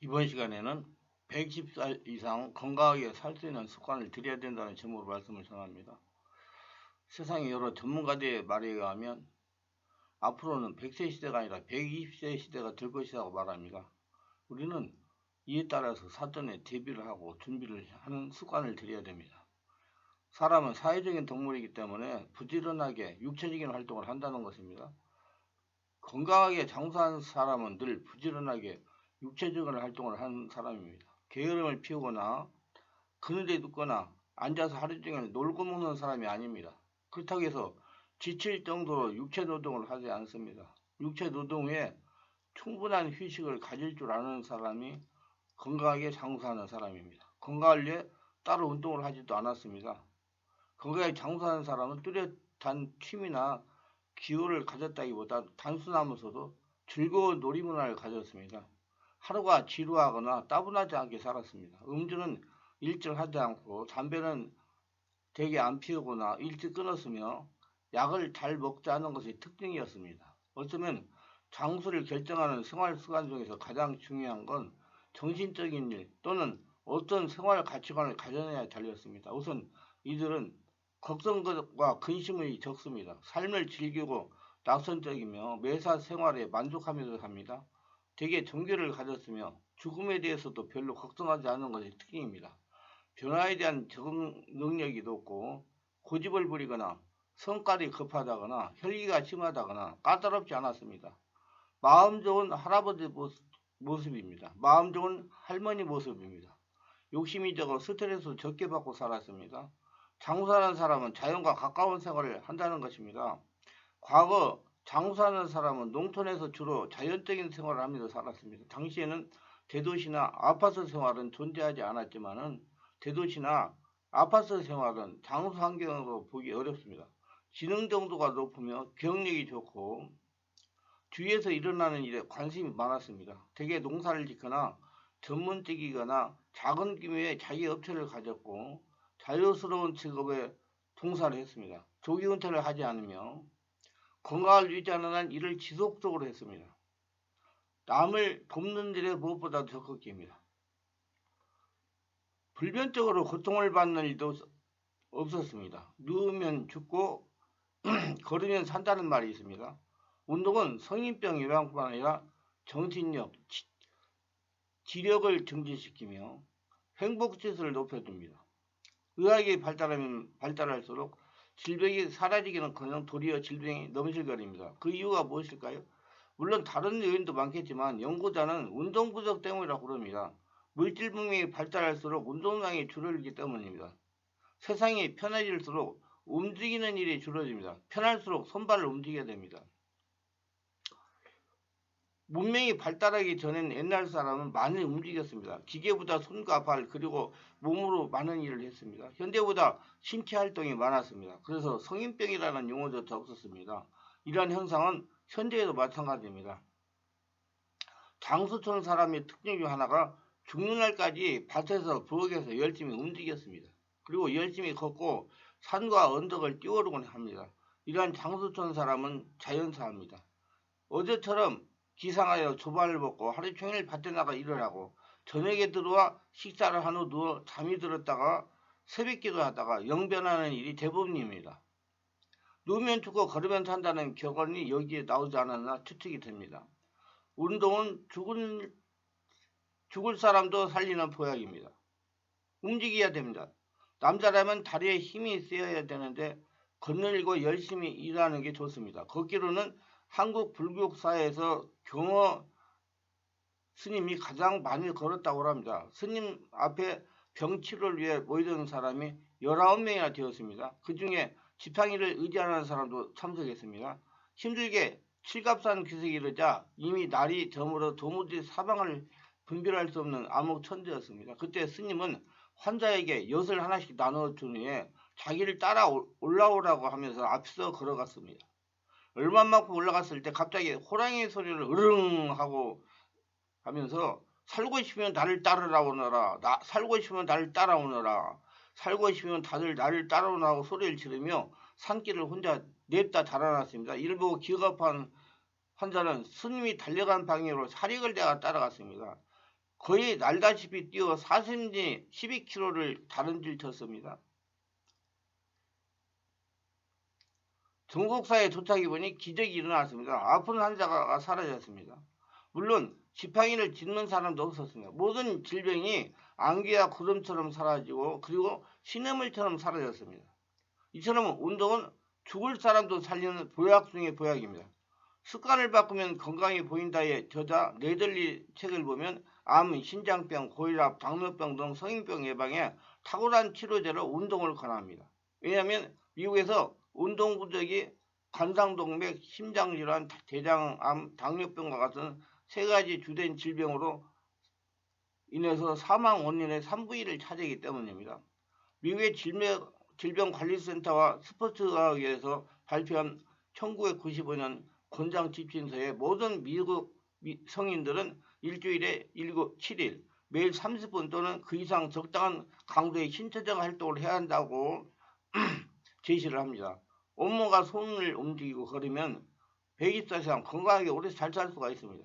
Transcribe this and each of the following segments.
이번 시간에는 110살 이상 건강하게 살 수 있는 습관을 들여야 된다는 제목으로 말씀을 전합니다. 세상의 여러 전문가들의 말에 의하면 앞으로는 100세 시대가 아니라 120세 시대가 될 것이라고 말합니다. 우리는 이에 따라서 사전에 대비를 하고 준비를 하는 습관을 들여야 됩니다. 사람은 사회적인 동물이기 때문에 부지런하게 육체적인 활동을 한다는 것입니다. 건강하게 장수하는 사람은 늘 부지런하게 육체적인 활동을 하는 사람입니다. 게으름을 피우거나 그늘에 눕거나 앉아서 하루 종일 놀고 먹는 사람이 아닙니다. 그렇다고 해서 지칠 정도로 육체 노동을 하지 않습니다. 육체 노동 후에 충분한 휴식을 가질 줄 아는 사람이 건강하게 장수하는 사람입니다. 건강을 위해 따로 운동을 하지도 않았습니다. 건강하게 장수하는 사람은 뚜렷한 취미나 기호를 가졌다기보다 단순하면서도 즐거운 놀이문화를 가졌습니다. 하루가 지루하거나 따분하지 않게 살았습니다. 음주는 일찍 하지 않고 담배는 되게 안 피우거나 일찍 끊었으며 약을 잘 먹지 않은 것이 특징이었습니다. 어쩌면 장수를 결정하는 생활 습관 중에서 가장 중요한 건 정신적인 일 또는 어떤 생활 가치관을 가져내야 달렸습니다. 우선 이들은 걱정과 근심이 적습니다. 삶을 즐기고 낙선적이며 매사 생활에 만족하면서 삽니다. 대개 종교를 가졌으며 죽음에 대해서도 별로 걱정하지 않는 것이 특징입니다. 변화에 대한 적응 능력이 높고 고집을 부리거나 성깔이 급하다거나 혈기가 심하다거나 까다롭지 않았습니다. 마음 좋은 할아버지 모습입니다. 마음 좋은 할머니 모습입니다. 욕심이 적어 스트레스 적게 받고 살았습니다. 장수하는 사람은 자연과 가까운 생활을 한다는 것입니다. 과거 장수하는 사람은 농촌에서 주로 자연적인 생활을 하면서 살았습니다. 당시에는 대도시나 아파트 생활은 존재하지 않았지만은 대도시나 아파트 생활은 장수 환경으로 보기 어렵습니다. 지능 정도가 높으며 기억력이 좋고 주위에서 일어나는 일에 관심이 많았습니다. 대개 농사를 짓거나 전문직이거나 작은 규모의 자기 업체를 가졌고 자유스러운 직업에 종사를 했습니다. 조기 은퇴를 하지 않으며 건강을 유지하는 한 일을 지속적으로 했습니다. 남을 돕는 일에 무엇보다 적극적입니다. 불변적으로 고통을 받는 일도 없었습니다. 누우면 죽고 걸으면 산다는 말이 있습니다. 운동은 성인병 예방뿐 아니라 정신력, 지력을 증진시키며 행복지수를 높여줍니다. 의학이 발달할수록 질병이 사라지기는커녕 도리어 질병이 넘실거립니다. 그 이유가 무엇일까요? 물론 다른 요인도 많겠지만 연구자는 운동 부족 때문이라고 그럽니다. 물질 문명이 발달할수록 운동량이 줄어들기 때문입니다. 세상이 편해질수록 움직이는 일이 줄어듭니다. 편할수록 손발을 움직여야 됩니다. 문명이 발달하기 전엔 옛날 사람은 많이 움직였습니다. 기계보다 손과 발 그리고 몸으로 많은 일을 했습니다. 현대보다 신체 활동이 많았습니다. 그래서 성인병이라는 용어조차 없었습니다. 이러한 현상은 현대에도 마찬가지입니다. 장수촌 사람의 특징 중 하나가 죽는 날까지 밭에서 부엌에서 열심히 움직였습니다. 그리고 열심히 걷고 산과 언덕을 뛰어오르곤 합니다. 이러한 장수촌 사람은 자연사입니다. 어제처럼 기상하여 조반을 먹고 하루 종일 밭에 나가 일을 하고 저녁에 들어와 식사를 한 후 누워 잠이 들었다가 새벽기도 하다가 영변하는 일이 대부분입니다. 누우면 죽고 걸으면 산다는 격언이 여기에 나오지 않았나 추측이 됩니다. 운동은 죽을 사람도 살리는 보약입니다. 움직여야 됩니다. 남자라면 다리에 힘이 있어야 되는데 거느리고 열심히 일하는 게 좋습니다. 걷기로는 한국 불교사에서 경어 스님이 가장 많이 걸었다고 합니다. 스님 앞에 병치료를 위해 모이던 사람이 19명이나 되었습니다. 그 중에 지팡이를 의지하는 사람도 참석했습니다. 힘들게 칠갑산 기슭에 이르자 이미 날이 저물어 도무지 사방을 분별할 수 없는 암흑 천지였습니다. 그때 스님은 환자에게 엿을 하나씩 나눠 준 후에 자기를 따라 올라오라고 하면서 앞서 걸어갔습니다. 얼마만큼 올라갔을 때 갑자기 호랑이 소리를 으릉 하고 하면서 살고 싶으면 나를 따라오너라. 살고 싶으면 나를 따라오너라. 살고 싶으면 다들 나를 따라오라고 소리를 지르며 산길을 혼자 냅다 달아났습니다. 이를 보고 기겁한 환자는 스님이 달려간 방향으로 사리걸대가 따라갔습니다. 거의 날다시피 뛰어 40리 12km를 다른질 쳤습니다. 전국사에 도착해 보니 기적이 일어났습니다. 아픈 환자가 사라졌습니다. 물론 지팡이를 짚는 사람도 없었습니다. 모든 질병이 안개와 구름처럼 사라지고 그리고 시냇물처럼 사라졌습니다. 이처럼 운동은 죽을 사람도 살리는 보약 중의 보약입니다. 습관을 바꾸면 건강해 보인다의 저자 네덜리 책을 보면 암, 신장병, 고혈압, 당뇨병 등 성인병 예방에 탁월한 치료제로 운동을 권합니다. 왜냐하면 미국에서 운동 부족이 관상동맥, 심장질환, 대장암, 당뇨병과 같은 세 가지 주된 질병으로 인해서 사망 원인의 3분의 1을 차지하기 때문입니다. 미국의 질병관리센터와 스포츠과학회에서 발표한 1995년 권장 지침서에 모든 미국 성인들은 일주일에 7일 매일 30분 또는 그 이상 적당한 강도의 신체적 활동을 해야 한다고 제시를 합니다. 온몸과 손을 움직이고 걸으면 120살 이상 건강하게 오래 잘 살 수가 있습니다.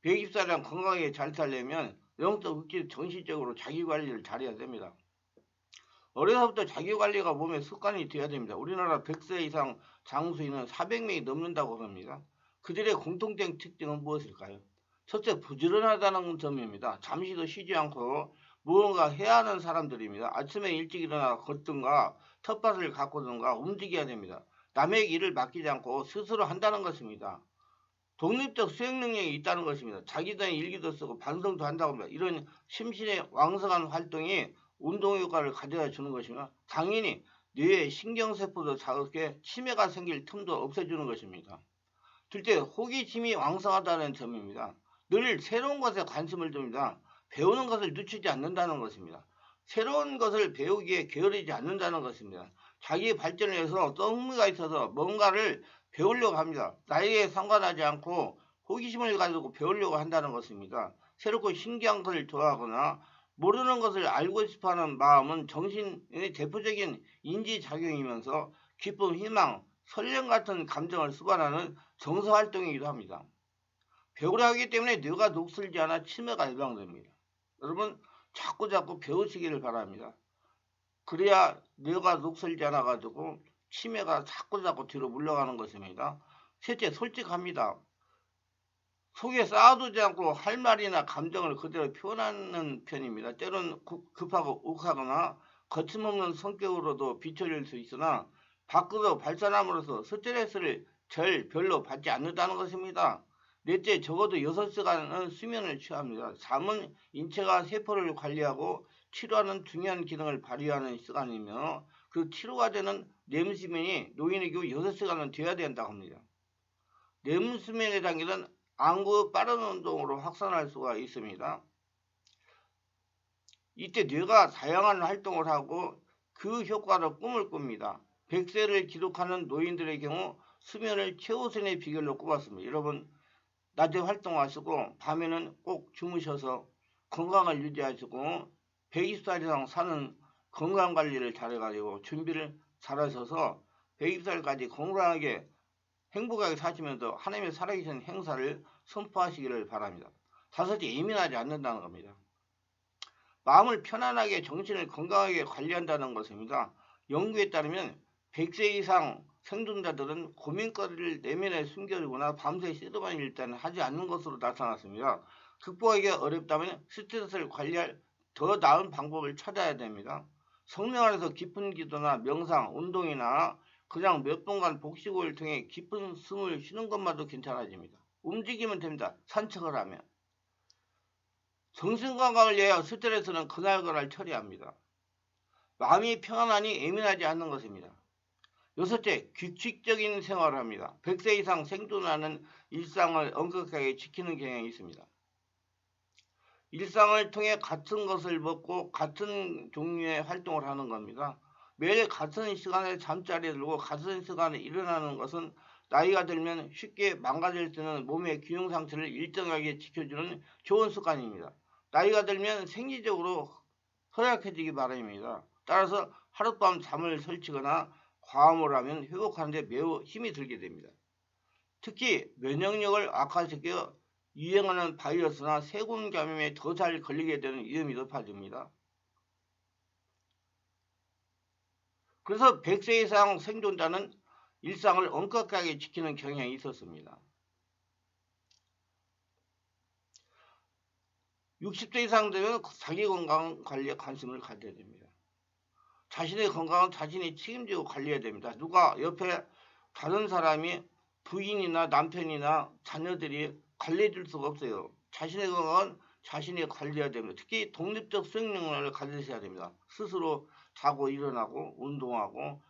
120살 이상 건강하게 잘 살려면 영적, 육적, 정신적으로 자기관리를 잘해야 됩니다. 어려서부터 자기관리가 몸의 습관이 되어야 됩니다. 우리나라 100세 이상 장수인은 400명이 넘는다고 합니다. 그들의 공통된 특징은 무엇일까요? 첫째, 부지런하다는 점입니다. 잠시도 쉬지 않고 무언가 해야 하는 사람들입니다. 아침에 일찍 일어나 걷든가 텃밭을 가꾸든가 움직여야 됩니다. 남에게 일을 맡기지 않고 스스로 한다는 것입니다. 독립적 수행 능력이 있다는 것입니다. 자기들의 일기도 쓰고 반성도 한다고 합니다. 이런 심신의 왕성한 활동이 운동 효과를 가져다 주는 것이며 당연히 뇌의 신경세포도 자극해 치매가 생길 틈도 없애주는 것입니다. 둘째, 호기심이 왕성하다는 점입니다. 늘 새로운 것에 관심을 둡니다. 배우는 것을 늦추지 않는다는 것입니다. 새로운 것을 배우기에 게으르지 않는다는 것입니다. 자기 발전을 위해서 또 흥미가 있어서 뭔가를 배우려고 합니다. 나이에 상관하지 않고 호기심을 가지고 배우려고 한다는 것입니다. 새롭고 신기한 것을 좋아하거나 모르는 것을 알고 싶어하는 마음은 정신의 대표적인 인지작용이면서 기쁨, 희망, 설렘 같은 감정을 수반하는 정서활동이기도 합니다. 배우려 하기 때문에 뇌가 녹슬지 않아 치매가 예방됩니다. 여러분 자꾸 배우시기를 바랍니다. 그래야 뇌가 녹슬지 않아 가지고 치매가 자꾸 뒤로 물러가는 것입니다. 셋째, 솔직합니다. 속에 쌓아두지 않고 할 말이나 감정을 그대로 표현하는 편입니다. 때론 급하고 욱하거나 거침없는 성격으로도 비춰질 수 있으나 밖으로 발산함으로써 스트레스를 별로 받지 않는다는 것입니다. 넷째, 적어도 6시간은 수면을 취합니다. 잠은 인체가 세포를 관리하고 치료하는 중요한 기능을 발휘하는 시간이며 그 치료가 되는 렘수면이 노인의 경우 6시간은 돼야 된다고 합니다. 렘수면의 단계는 안구 빠른 운동으로 확산할 수가 있습니다. 이때 뇌가 다양한 활동을 하고 그 효과로 꿈을 꿉니다. 100세를 기록하는 노인들의 경우 수면을 최우선의 비결로 꼽았습니다. 여러분 낮에 활동하시고 밤에는 꼭 주무셔서 건강을 유지하시고 120살 이상 사는 건강관리를 잘해가지고 준비를 잘하셔서 120살까지 건강하게 행복하게 사시면서 하나님의 살아계신 행사를 선포하시기를 바랍니다. 다섯째, 예민하지 않는다는 겁니다. 마음을 편안하게 정신을 건강하게 관리한다는 것입니다. 연구에 따르면 100세 이상 생존자들은 고민거리를 내면에 숨겨두거나 밤새 시도만 일단 하지 않는 것으로 나타났습니다. 극복하기 어렵다면 스트레스를 관리할 더 나은 방법을 찾아야 됩니다. 성령 안에서 깊은 기도나 명상, 운동이나 그냥 몇 분간 복식호흡을 통해 깊은 숨을 쉬는 것만도 괜찮아집니다. 움직이면 됩니다. 산책을 하면. 정신건강을 위하여 스트레스는 그날그날 처리합니다. 마음이 평안하니 예민하지 않는 것입니다. 여섯째, 규칙적인 생활을 합니다. 100세 이상 생존하는 일상을 엄격하게 지키는 경향이 있습니다. 일상을 통해 같은 것을 먹고 같은 종류의 활동을 하는 겁니다. 매일 같은 시간에 잠자리에 들고 같은 시간에 일어나는 것은 나이가 들면 쉽게 망가질 수 있는 몸의 균형 상태를 일정하게 지켜주는 좋은 습관입니다. 나이가 들면 생리적으로 허약해지기 마련입니다. 따라서 하룻밤 잠을 설치거나 과음을 하면 회복하는 데 매우 힘이 들게 됩니다. 특히 면역력을 악화시켜 유행하는 바이러스나 세균 감염에 더 잘 걸리게 되는 위험이 높아집니다. 그래서 100세 이상 생존자는 일상을 엄격하게 지키는 경향이 있었습니다. 60세 이상 되면 자기 건강 관리에 관심을 가져야 됩니다. 자신의 건강은 자신이 책임지고 관리해야 됩니다. 누가 옆에 다른 사람이 부인이나 남편이나 자녀들이 관리해줄 수가 없어요. 자신의 건강은 자신이 관리해야 됩니다. 특히 독립적 수행 능력을 가지셔야 됩니다. 스스로 자고 일어나고 운동하고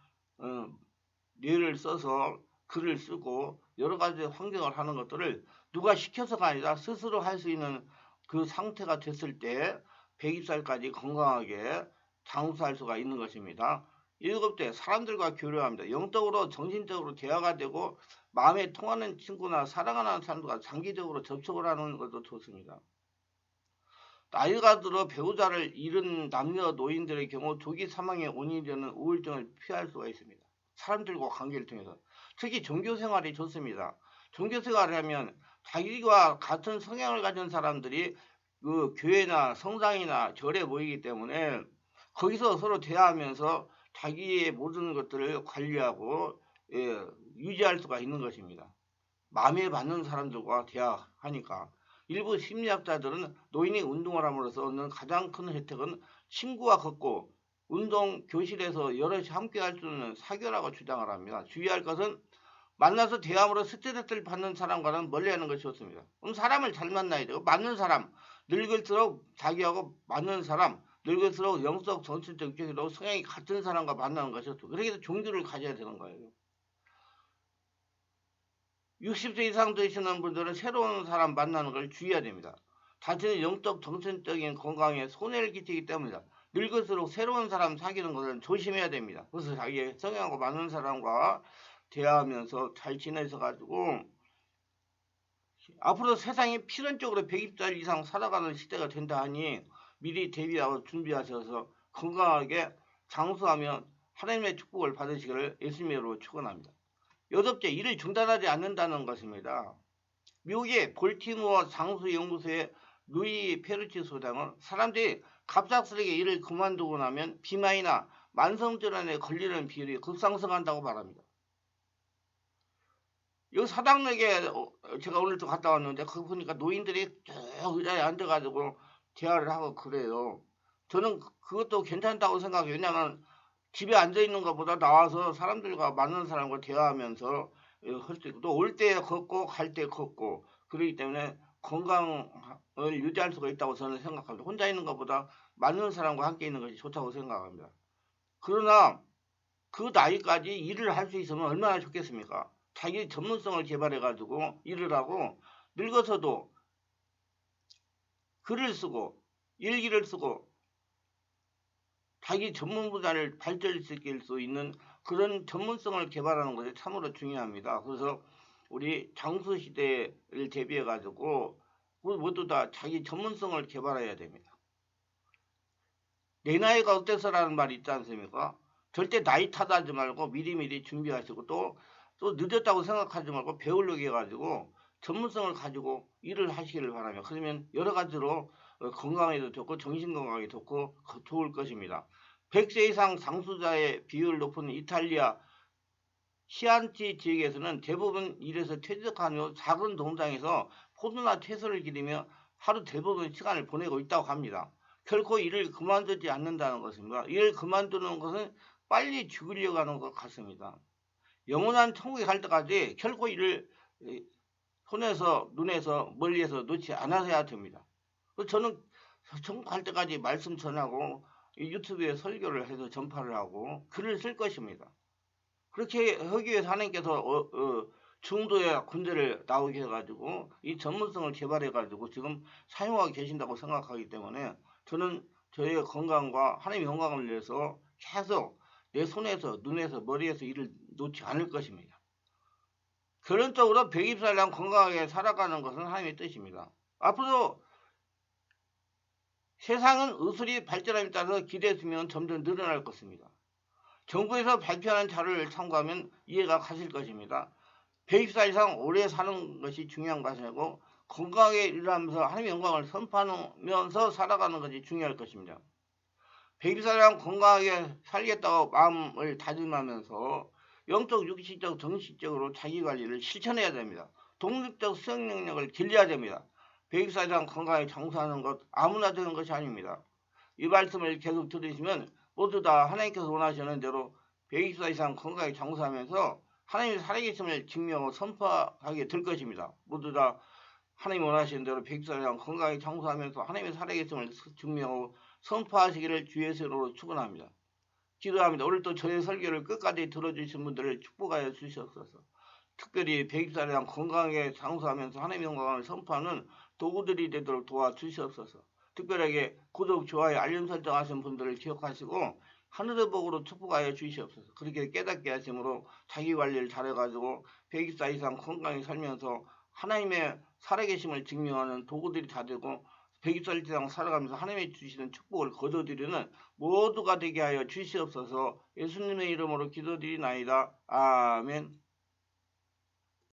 뇌를 써서 글을 쓰고 여러 가지 환경을 하는 것들을 누가 시켜서가 아니라 스스로 할 수 있는 그 상태가 됐을 때 120살까지 건강하게 장수할 수가 있는 것입니다. 7째, 사람들과 교류합니다. 영적으로 정신적으로 대화가 되고 마음에 통하는 친구나 사랑하는 사람들과 장기적으로 접촉을 하는 것도 좋습니다. 나이가 들어 배우자를 잃은 남녀 노인들의 경우 조기 사망의 원인이 되는 우울증을 피할 수가 있습니다. 사람들과 관계를 통해서. 특히 종교생활이 좋습니다. 종교생활을 하면 자기와 같은 성향을 가진 사람들이 그 교회나 성당이나 절에 모이기 때문에 거기서 서로 대화하면서 자기의 모든 것들을 관리하고 유지할 수가 있는 것입니다. 마음에 맞는 사람들과 대화하니까. 일부 심리학자들은 노인이 운동을 함으로써 얻는 가장 큰 혜택은 친구와 걷고 운동 교실에서 여럿이 함께 할 수 있는 사교라고 주장을 합니다. 주의할 것은 만나서 대화함으로 스트레스를 받는 사람과는 멀리하는 것이 좋습니다. 그럼 사람을 잘 만나야 되고 맞는 사람, 늙을수록 자기하고 맞는 사람, 늙을수록 영적, 정신적, 육적으로 성향이 같은 사람과 만나는 것이 좋습니다. 그렇게 해서 종교를 가져야 되는 거예요. 60세 이상 되시는 분들은 새로운 사람 만나는 걸 주의해야 됩니다. 자신의 영적, 정신적인 건강에 손해를 끼치기 때문이다. 늙을수록 새로운 사람 사귀는 것을 조심해야 됩니다. 그래서 자기의 성향하고 맞는 사람과 대화하면서 잘 지내서 가지고 앞으로 세상이 필연적으로 120살 이상 살아가는 시대가 된다 하니 미리 대비하고 준비하셔서 건강하게 장수하며 하나님의 축복을 받으시기를 예수님으로 축원합니다. 8째, 일을 중단하지 않는다는 것입니다. 미국의 볼티모어 장수연구소의 루이 페르치 소장은 사람들이 갑작스럽게 일을 그만두고 나면 비만이나 만성질환에 걸리는 비율이 급상승한다고 말합니다. 이 사당역에 제가 오늘도 갔다 왔는데 거기 보니까 노인들이 쭉 의자에 앉아가지고 대화를 하고 그래요. 저는 그것도 괜찮다고 생각해요. 왜냐하면 집에 앉아있는 것보다 나와서 사람들과 만나는 사람과 대화하면서 할 수 있고 또 올 때 걷고 갈 때 걷고 그러기 때문에 건강을 유지할 수가 있다고 저는 생각합니다. 혼자 있는 것보다 많은 사람과 함께 있는 것이 좋다고 생각합니다. 그러나 그 나이까지 일을 할 수 있으면 얼마나 좋겠습니까? 자기 전문성을 개발해가지고 일을 하고 늙어서도 글을 쓰고 일기를 쓰고 자기 전문 분야를 발전시킬 수 있는 그런 전문성을 개발하는 것이 참으로 중요합니다. 그래서 우리 장수 시대를 대비해 가지고 모두 다 자기 전문성을 개발해야 됩니다. 내 나이가 어때서라는 말이 있지 않습니까? 절대 나이 탓하지 말고 미리미리 준비하시고 또 늦었다고 생각하지 말고 배우려고 해가지고 전문성을 가지고 일을 하시기를 바랍니다. 그러면 여러 가지로 건강에도 좋고 정신건강에 좋고 좋을 것입니다. 100세 이상 장수자의 비율 높은 이탈리아 시안티 지역에서는 대부분 일에서 퇴직한 후 작은 농장에서 포도나 채소를 기르며 하루 대부분 시간을 보내고 있다고 합니다. 결코 일을 그만두지 않는다는 것입니다. 일을 그만두는 것은 빨리 죽으려고 하는 것 같습니다. 영원한 천국에 갈 때까지 결코 일을 손에서 눈에서 멀리에서 놓지 않아야 됩니다. 저는 천국 갈 때까지 말씀 전하고 유튜브에 설교를 해서 전파를 하고 글을 쓸 것입니다. 그렇게 하기 위해서 하나님께서 중도의 군대를 나오게 해가지고 이 전문성을 개발해가지고 지금 사용하고 계신다고 생각하기 때문에 저는 저의 건강과 하나님의 건강을 위해서 계속 내 손에서 눈에서 머리에서 일을 놓지 않을 것입니다. 결론적으로 120살이랑 건강하게 살아가는 것은 하나님의 뜻입니다. 앞으로 세상은 의술이 발전함에 따라서 기대수명은 점점 늘어날 것입니다. 정부에서 발표하는 자료를 참고하면 이해가 가실 것입니다. 120살 이상 오래 사는 것이 중요한 것이고 건강하게 일하면서 하나님의 영광을 선포하면서 살아가는 것이 중요할 것입니다. 100일사랑 건강하게 살겠다고 마음을 다짐하면서 영적, 육신적, 정신적으로 자기관리를 실천해야 됩니다. 독립적 수행 능력을 길러야 됩니다. 100일사랑 건강하게 장수하는 것 아무나 되는 것이 아닙니다. 이 말씀을 계속 들으시면 모두 다 하나님께서 원하시는 대로 100일사 이상 건강하게 장수하면서 하나님의 살아계심을 증명하고 선포하게 될 것입니다. 모두 다 하나님 원하시는 대로 100일사 이상 건강하게 장수하면서 하나님의 살아계심을 증명하고 선포하시기를 주의 이름으로 축원합니다. 기도합니다. 오늘도 저의 설교를 끝까지 들어주신 분들을 축복하여 주시옵소서. 특별히 100일사에 대한 건강하게 장수하면서 하나님의 영광을 선포하는 도구들이 되도록 도와주시옵소서. 특별하게 구독, 좋아요, 알림 설정하신 분들을 기억하시고 하늘의 복으로 축복하여 주시옵소서. 그렇게 깨닫게 하심으로 자기 관리를 잘해가지고 100일사 이상 건강히 살면서 하나님의 살아계심을 증명하는 도구들이 다 되고 100일살 이상 살아가면서 하나님이 주시는 축복을 거둬들이는 모두가 되게 하여 주시옵소서. 예수님의 이름으로 기도드리나이다. 아멘.